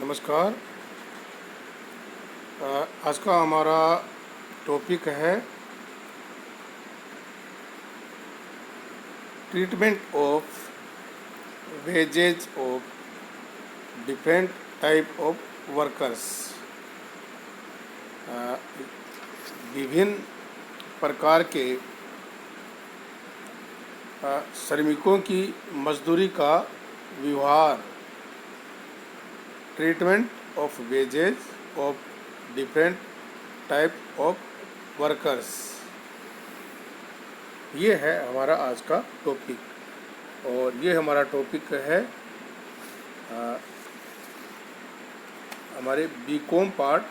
नमस्कार। आज का हमारा टॉपिक है treatment of wages of different type of workers. विभिन्न प्रकार के श्रमिकों की मजदूरी का व्यवहार, treatment of wages of different type of workers, ये है हमारा आज का टॉपिक। और ये हमारा टॉपिक है हमारे बीकॉम पार्ट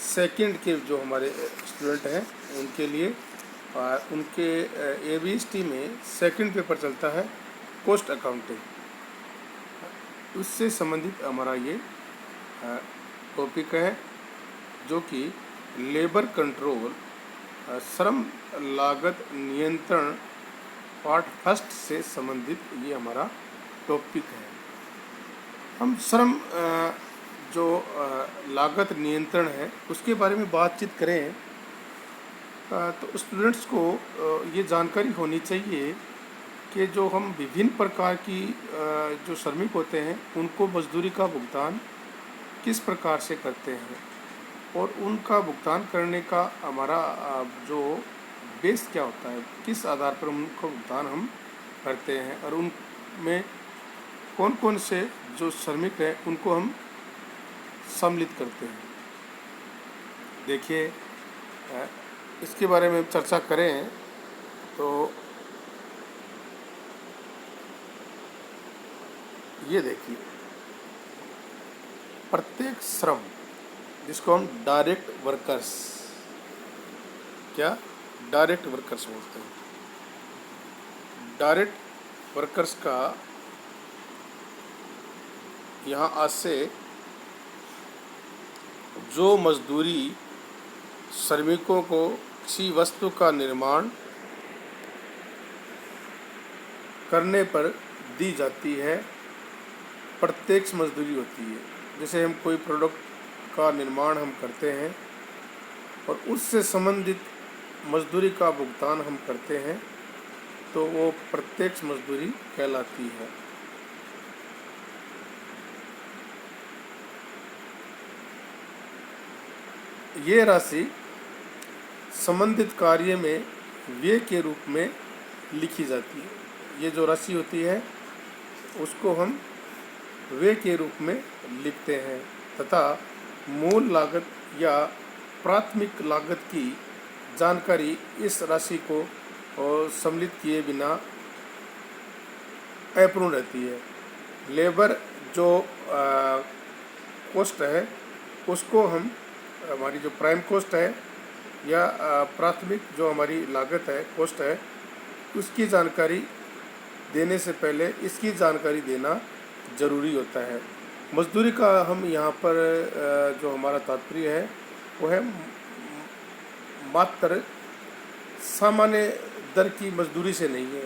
सेकंड के जो हमारे स्टूडेंट हैं उनके लिए। उनके एबीएसटी में सेकंड पेपर चलता है कॉस्ट अकाउंटिंग, उससे संबंधित हमारा ये टॉपिक है, जो कि लेबर कंट्रोल, श्रम लागत नियंत्रण पार्ट फर्स्ट से संबंधित ये हमारा टॉपिक है। हम श्रम जो लागत नियंत्रण है उसके बारे में बातचीत करें तो स्टूडेंट्स को ये जानकारी होनी चाहिए कि जो हम विभिन्न प्रकार की जो श्रमिक होते हैं उनको मजदूरी का भुगतान किस प्रकार से करते हैं और उनका भुगतान करने का हमारा जो बेस क्या होता है, किस आधार पर उनका भुगतान हम करते हैं और उनमें कौन कौन से जो श्रमिक हैं उनको हम सम्मिलित करते हैं। देखिए, इसके बारे में चर्चा करें तो ये देखिए, प्रत्येक श्रम जिसको हम डायरेक्ट वर्कर्स बोलते हैं, डायरेक्ट वर्कर्स का यहाँ आज से जो मजदूरी श्रमिकों को किसी वस्तु का निर्माण करने पर दी जाती है, प्रत्यक्ष मजदूरी होती है। जैसे हम कोई प्रोडक्ट का निर्माण हम करते हैं और उससे संबंधित मजदूरी का भुगतान हम करते हैं तो वो प्रत्यक्ष मजदूरी कहलाती है। ये राशि संबंधित कार्य में व्यय के रूप में लिखी जाती है। ये जो राशि होती है उसको हम व्यय के रूप में लिखते हैं तथा मूल लागत या प्राथमिक लागत की जानकारी इस राशि को सम्मिलित किए बिना अपूर्ण रहती है। लेबर जो कॉस्ट है उसको हम, हमारी जो प्राइम कॉस्ट है या प्राथमिक जो हमारी लागत है, कॉस्ट है, उसकी जानकारी देने से पहले इसकी जानकारी देना ज़रूरी होता है। मजदूरी का हम यहाँ पर जो हमारा तात्पर्य है वो है मात्र सामान्य दर की मजदूरी से नहीं है।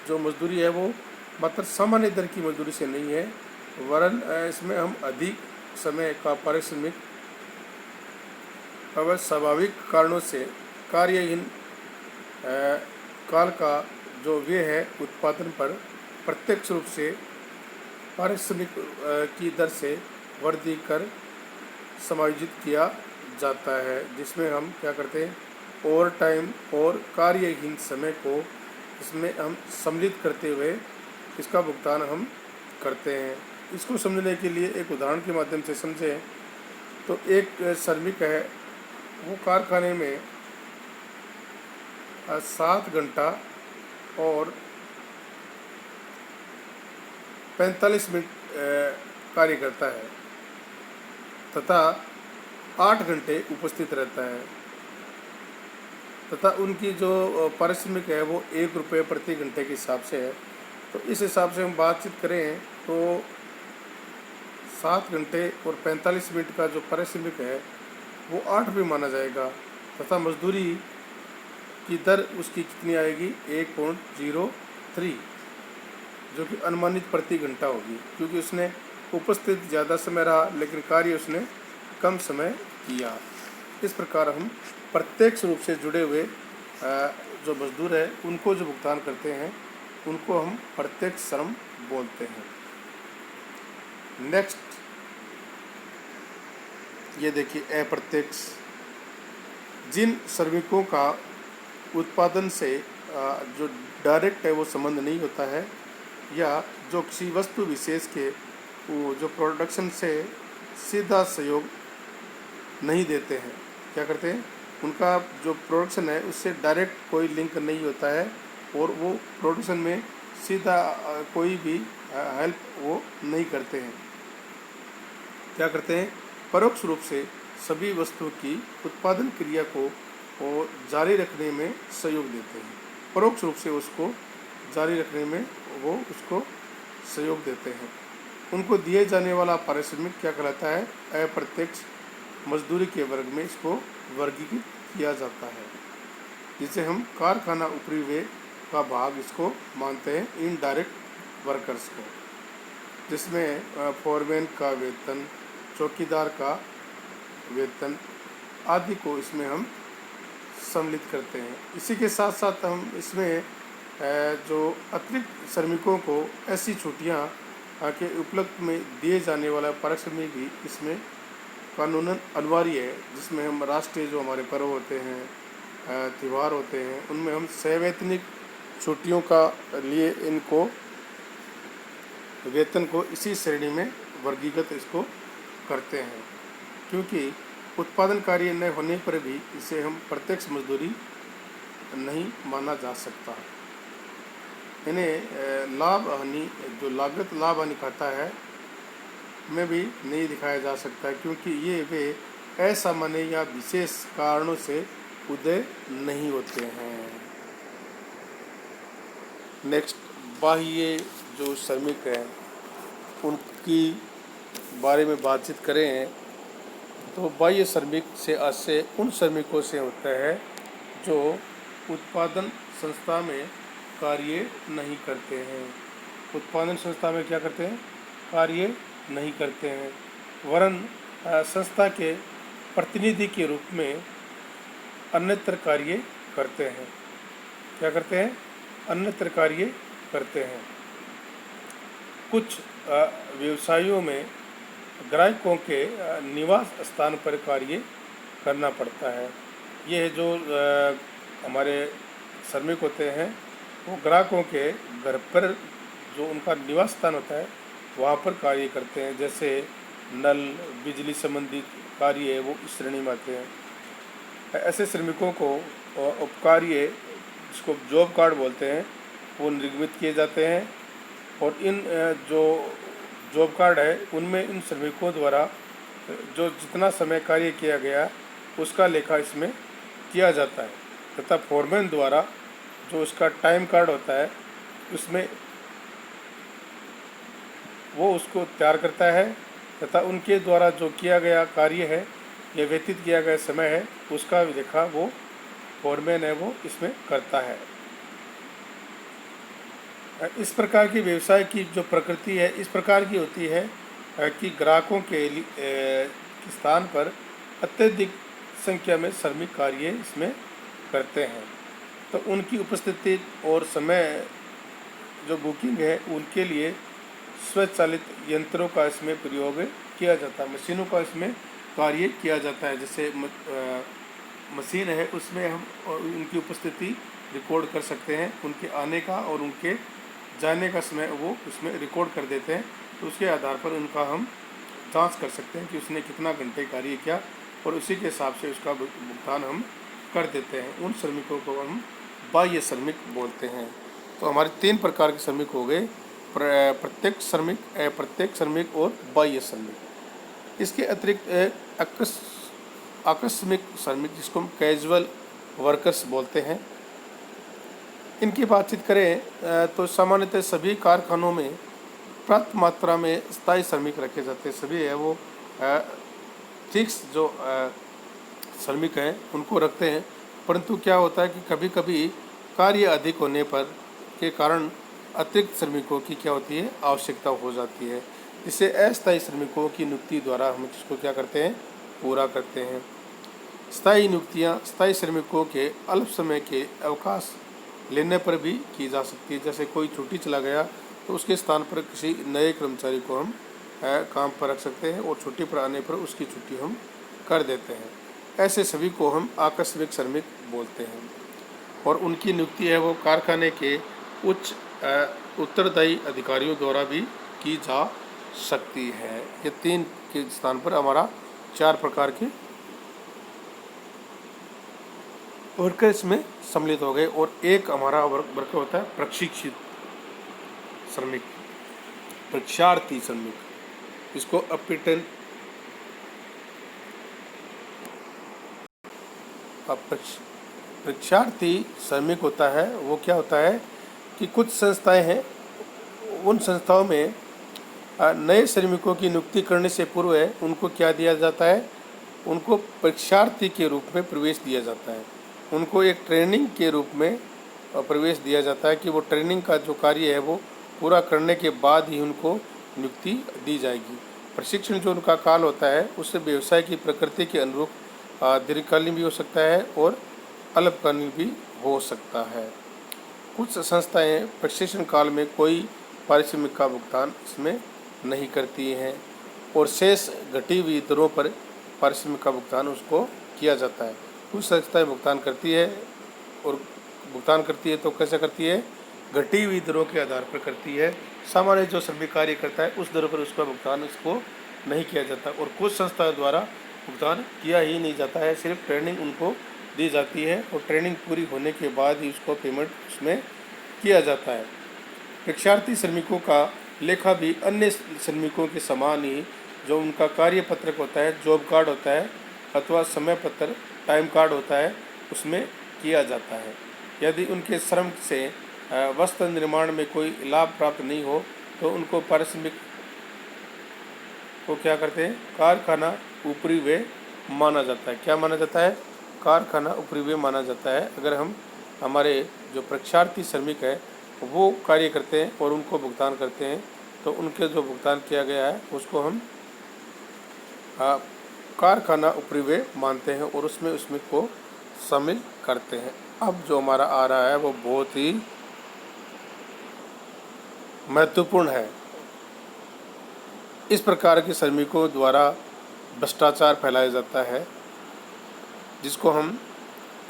जो मजदूरी है वो मात्र सामान्य दर की मजदूरी से नहीं है, वरन इसमें हम अधिक समय का पारिश्रमिक अवश्य स्वाभाविक कारणों से कार्यहीन काल का जो व्यय है उत्पादन पर प्रत्यक्ष रूप से पारिश्रमिक की दर से वृद्धि कर समायोजित किया जाता है, जिसमें हम क्या करते हैं, ओवर टाइम और कार्यहीन समय को इसमें हम सम्मिलित करते हुए इसका भुगतान हम करते हैं। इसको समझने के लिए एक उदाहरण के माध्यम से समझें तो एक श्रमिक है, वो कारखाने में 7 घंटा और 45 मिनट कार्य करता है तथा 8 घंटे उपस्थित रहता है तथा उनकी जो पारिश्रमिक है वो 1 रुपये प्रति घंटे के हिसाब से है। तो इस हिसाब से हम बातचीत करें तो 7 घंटे और 45 मिनट का जो पारिश्रमिक है वो 8 रुपये माना जाएगा तथा मजदूरी की दर उसकी कितनी आएगी, 1.03, जो कि अनुमानित प्रति घंटा होगी, क्योंकि उसने उपस्थित ज़्यादा समय रहा लेकिन कार्य उसने कम समय किया। इस प्रकार हम प्रत्यक्ष रूप से जुड़े हुए जो मजदूर है उनको जो भुगतान करते हैं उनको हम प्रत्यक्ष श्रम बोलते हैं। नेक्स्ट ये देखिए अप्रत्यक्ष, जिन श्रमिकों का उत्पादन से जो डायरेक्ट है वो संबंध नहीं होता है या जो किसी वस्तु विशेष के वो जो प्रोडक्शन से सीधा सहयोग नहीं देते हैं, क्या करते हैं, उनका जो प्रोडक्शन है उससे डायरेक्ट कोई लिंक नहीं होता है और वो प्रोडक्शन में सीधा कोई भी हेल्प वो नहीं करते हैं। क्या करते हैं, परोक्ष रूप से सभी वस्तुओं की उत्पादन क्रिया को वो जारी रखने में सहयोग देते हैं। परोक्ष रूप से उसको जारी रखने में वो उसको सहयोग देते हैं। उनको दिए जाने वाला पारिश्रमिक क्या कहलाता है, अप्रत्यक्ष मजदूरी के वर्ग में इसको वर्गीकृत किया जाता है, जिसे हम कारखाना ऊपरी व्यय का भाग इसको मानते हैं, इनडायरेक्ट वर्कर्स को, जिसमें फोरमैन का वेतन, चौकीदार का वेतन आदि को इसमें हम सम्मिलित करते हैं। इसी के साथ साथ हम इसमें जो अतिरिक्त श्रमिकों को ऐसी छुट्टियां के उपलब्ध में दिए जाने वाला पारिश्रमिक भी इसमें कानूनन अनिवार्य है, जिसमें हम राष्ट्रीय जो हमारे पर्व होते हैं, त्यौहार होते हैं, उनमें हम सवैतनिक छुट्टियों का लिए इनको वेतन को इसी श्रेणी में वर्गीकृत इसको करते हैं, क्योंकि उत्पादन कार्य न होने पर भी इसे हम प्रत्यक्ष मजदूरी नहीं माना जा सकता। इन्हें लाभ हानि जो लागत लाभ हानि खाता है में भी नहीं दिखाया जा सकता, क्योंकि ये वे असामान्य या विशेष कारणों से उदय नहीं होते हैं। नेक्स्ट बाह्य जो श्रमिक हैं उनकी बारे में बातचीत करें तो बाह्य श्रमिक से आशय उन श्रमिकों से होता है जो उत्पादन संस्था में कार्य नहीं करते हैं। उत्पादन संस्था में क्या करते हैं, कार्य नहीं करते हैं, वरन संस्था के प्रतिनिधि के रूप में अन्यत्र कार्य करते हैं। क्या करते हैं, अन्यत्र कार्य करते हैं। कुछ व्यवसायों में ग्राहकों के निवास स्थान पर कार्य करना पड़ता है। ये जो हमारे श्रमिक होते हैं वो ग्राहकों के घर पर जो उनका निवास स्थान होता है वहाँ पर कार्य करते हैं, जैसे नल बिजली संबंधित कार्य है वो इस श्रेणी में आते हैं। ऐसे श्रमिकों को उपकार्य जिसको जॉब कार्ड बोलते हैं वो निर्गमित किए जाते हैं, और इन जो जॉब कार्ड है उनमें इन श्रमिकों द्वारा जो जितना समय कार्य किया गया उसका लेखा इसमें किया जाता है, तथा फोरमैन द्वारा जो उसका टाइम कार्ड होता है उसमें वो उसको तैयार करता है, तथा उनके द्वारा जो किया गया कार्य है या व्यतीत किया गया समय है उसका लेखा वो फोरमैन है वो इसमें करता है। इस प्रकार की व्यवसाय की जो प्रकृति है इस प्रकार की होती है कि ग्राहकों के स्थान पर अत्यधिक संख्या में श्रमिक कार्य इसमें करते हैं, तो उनकी उपस्थिति और समय जो बुकिंग है उनके लिए स्वचालित यंत्रों का इसमें प्रयोग किया जाता है, मशीनों का इसमें कार्य किया जाता है। जैसे मशीन है उसमें हम उनकी उपस्थिति रिकॉर्ड कर सकते हैं, उनके आने का और उनके जाने का समय वो उसमें रिकॉर्ड कर देते हैं, तो उसके आधार पर उनका हम जांच कर सकते हैं कि उसने कितना घंटे कार्य किया और उसी के हिसाब से उसका भुगतान हम कर देते हैं। उन श्रमिकों को हम बाह्य श्रमिक बोलते हैं। तो हमारे 3 प्रकार के श्रमिक हो गए, प्रत्यक्ष श्रमिक, अप्रत्यक्ष श्रमिक और बाह्य श्रमिक। इसके अतिरिक्त आकस्मिक श्रमिक जिसको हम कैजुअल वर्कर्स बोलते हैं, इनकी बातचीत करें तो सामान्यतः सभी कारखानों में पर्याप्त मात्रा में स्थायी श्रमिक रखे जाते हैं। सभी है वो फिक्स जो श्रमिक हैं उनको रखते हैं, परंतु क्या होता है कि कभी कभी कार्य अधिक होने पर के कारण अतिरिक्त श्रमिकों की क्या होती है आवश्यकता हो जाती है। जिससे अस्थायी श्रमिकों की नियुक्ति द्वारा हम इसको क्या करते हैं, पूरा करते हैं। स्थायी नियुक्तियाँ स्थायी श्रमिकों के अल्प समय के अवकाश लेने पर भी की जा सकती है। जैसे कोई छुट्टी चला गया तो उसके स्थान पर किसी नए कर्मचारी को हम काम पर रख सकते हैं और छुट्टी पर आने पर उसकी छुट्टी हम कर देते हैं। ऐसे सभी को हम आकस्मिक श्रमिक बोलते हैं और उनकी नियुक्ति है वो कारखाने के उच्च उत्तरदायी अधिकारियों द्वारा भी की जा सकती है। ये 3 के स्थान पर हमारा 4 प्रकार के वर्कर इसमें सम्मिलित हो गए और एक हमारा वर्कर होता है प्रशिक्षित श्रमिक, परीक्षार्थी श्रमिक, इसको अपिटन परीक्षार्थी श्रमिक होता है। वो क्या होता है कि कुछ संस्थाएं हैं, उन संस्थाओं में नए श्रमिकों की नियुक्ति करने से पूर्व उनको क्या दिया जाता है, उनको परीक्षार्थी के रूप में प्रवेश दिया जाता है। उनको एक ट्रेनिंग के रूप में प्रवेश दिया जाता है कि वो ट्रेनिंग का जो कार्य है वो पूरा करने के बाद ही उनको नियुक्ति दी जाएगी। प्रशिक्षण जो उनका काल होता है उससे व्यवसाय की प्रकृति के अनुरूप दीर्घकालीन भी हो सकता है और अल्पकालीन भी हो सकता है। कुछ संस्थाएं प्रशिक्षण काल में कोई पारिश्रमिक का भुगतान इसमें नहीं करती हैं और शेष घटी हुई दरों पर पारिश्रमिक का भुगतान उसको किया जाता है। कुछ संस्थाएं भुगतान करती है और भुगतान करती है तो कैसे करती है, घटी हुई दरों के आधार पर करती है। सामान्य जो श्रमिक कार्य करता है उस दर पर उसका भुगतान उसको नहीं किया जाता और कुछ संस्थाओं द्वारा भुगतान किया ही नहीं जाता है, सिर्फ ट्रेनिंग उनको दी जाती है और ट्रेनिंग पूरी होने के बाद ही उसको पेमेंट उसमें किया जाता है। परीक्षार्थी श्रमिकों का लेखा भी अन्य श्रमिकों के समान ही जो उनका कार्य पत्रक होता है, जॉब कार्ड होता है अथवा समय पत्र टाइम कार्ड होता है उसमें किया जाता है। यदि उनके श्रम से वस्त्र निर्माण में कोई लाभ प्राप्त नहीं हो तो उनको पारिश्रमिक को क्या करते हैं, कारखाना ऊपरी व्यय माना जाता है। क्या माना जाता है, कारखाना ऊपरी व्यय माना जाता है। अगर हम हमारे जो परीक्षार्थी श्रमिक है वो कार्य करते हैं और उनको भुगतान करते हैं तो उनके जो भुगतान किया गया है उसको हम कारखाना ऊपरी व्यय मानते हैं और उसमें को शामिल करते हैं। अब जो हमारा आ रहा है वो बहुत ही महत्वपूर्ण है। इस प्रकार के श्रमिकों द्वारा भ्रष्टाचार फैलाया जाता है जिसको हम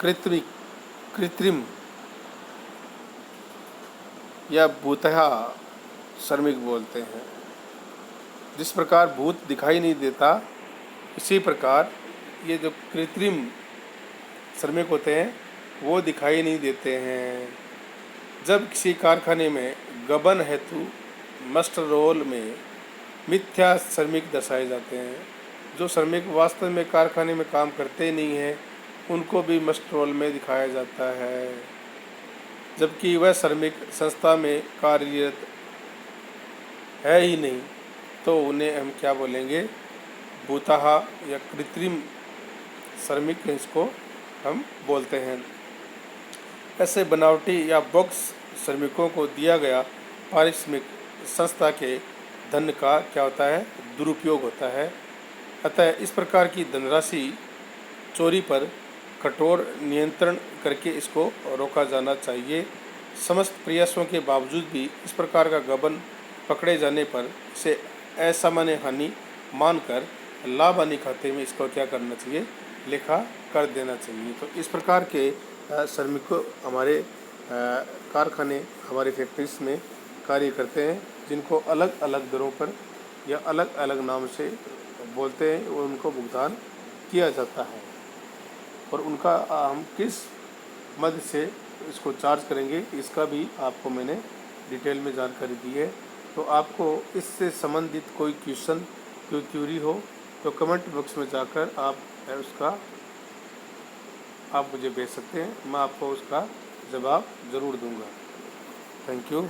कृत्रिम या भूतहा श्रमिक बोलते हैं। जिस प्रकार भूत दिखाई नहीं देता इसी प्रकार ये जो कृत्रिम श्रमिक होते हैं वो दिखाई नहीं देते हैं। जब किसी कारखाने में गबन हेतु मास्टर रोल में मिथ्या श्रमिक दर्शाए जाते हैं, जो श्रमिक वास्तव में कारखाने में काम करते नहीं हैं उनको भी मास्टर रोल में दिखाया जाता है, जबकि वह श्रमिक संस्था में कार्यरत है ही नहीं तो उन्हें हम क्या बोलेंगे, भूतहा या कृत्रिम श्रमिक इसको हम बोलते हैं। ऐसे बनावटी या बॉक्स श्रमिकों को दिया गया पारिश्रमिक संस्था के धन का क्या होता है, दुरुपयोग होता है। अतः इस प्रकार की धनराशि चोरी पर कठोर नियंत्रण करके इसको रोका जाना चाहिए। समस्त प्रयासों के बावजूद भी इस प्रकार का गबन पकड़े जाने पर इसे असामान्य हानि मानकर लाभ हानि खाते में इसको क्या करना चाहिए, लेखा कर देना चाहिए। तो इस प्रकार के श्रमिकों हमारे कारखाने हमारे फैक्ट्रीज में कार्य करते हैं जिनको अलग अलग दरों पर या अलग अलग नाम से बोलते हैं और उनको भुगतान किया जाता है और उनका हम किस मद से इसको चार्ज करेंगे इसका भी आपको मैंने डिटेल में जानकारी दी है। तो आपको इससे संबंधित कोई क्वेश्चन कोई क्यूरी हो तो कमेंट बॉक्स में जाकर आप मुझे भेज सकते हैं, मैं आपको उसका जवाब ज़रूर दूंगा। Thank you.